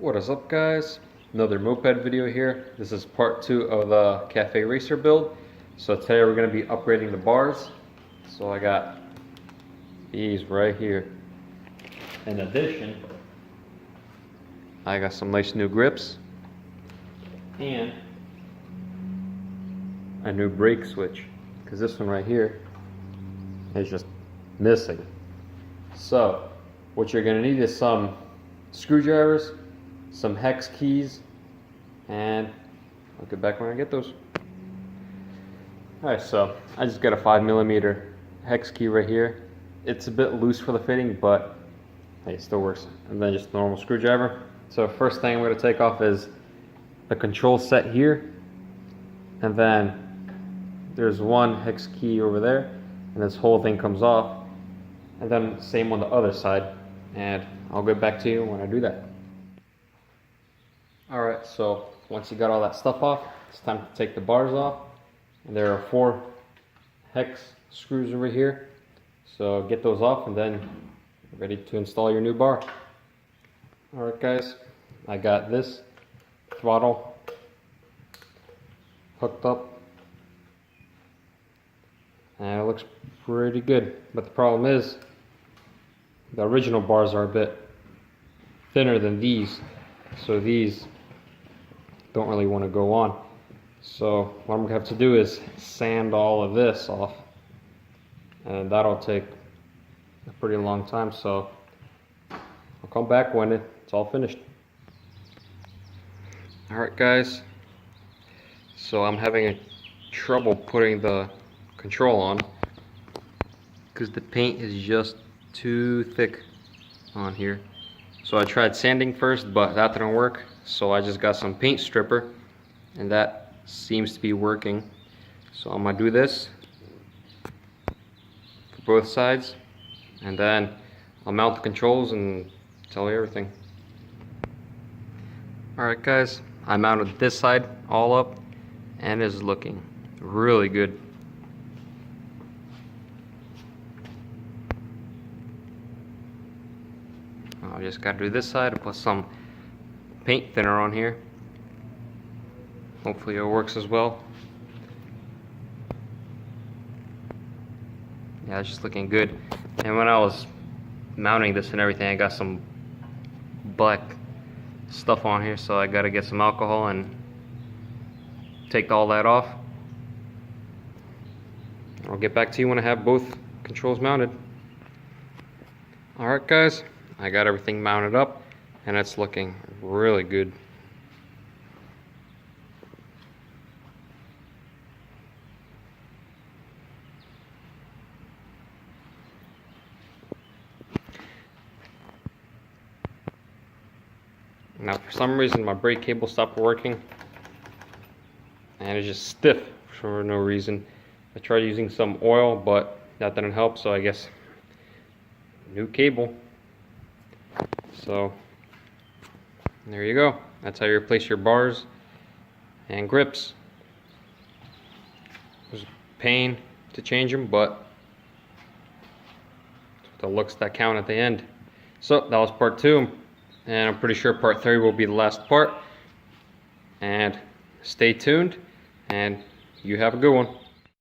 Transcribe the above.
What is up, guys? Another moped video here. This is part 2 of the cafe racer build. So today we're going to be upgrading the bars. So I got these right here. In addition, I got some nice new grips and a new brake switch, because this one right here is just missing. So what you're going to need is some screwdrivers, some hex keys, and I'll get back when I get those. Alright, so I just got a 5mm hex key right here. It's a bit loose for the fitting, but hey, it still works. And then just a normal screwdriver. So first thing I'm going to take off is the control set here, and then there's one hex key over there, and this whole thing comes off, and then same on the other side, and I'll get back to you when I do that. Alright, so once you got all that stuff off, it's time to take the bars off. And there are 4 hex screws over here. So get those off and then you're ready to install your new bar. Alright guys, I got this throttle hooked up. And it looks pretty good. But the problem is, the original bars are a bit thinner than these. So these don't really want to go on. So what I'm going to have to do is sand all of this off, and that'll take a pretty long time, so I'll come back when it's all finished. Alright guys, so I'm having trouble putting the control on because the paint is just too thick on here. So I tried sanding first, but that didn't work. So I just got some paint stripper, and that seems to be working. So I'm gonna do this for both sides, and then I'll mount the controls and tell you everything. Alright guys, I mounted this side all up, and it's looking really good. I just got to do this side and put some paint thinner on here. Hopefully it works as well. Yeah, it's just looking good. And when I was mounting this and everything, I got some black stuff on here, so I got to get some alcohol and take all that off. I'll get back to you when I have both controls mounted. Alright guys, I got everything mounted up and it's looking really good. Now for some reason my brake cable stopped working and it's just stiff for no reason. I tried using some oil, but that didn't help, so I guess new cable. So there you go. That's how you replace your bars and grips. It was a pain to change them, but it's the looks that count at the end. So that was part 2, and I'm pretty sure part 3 will be the last part. And stay tuned, and you have a good one.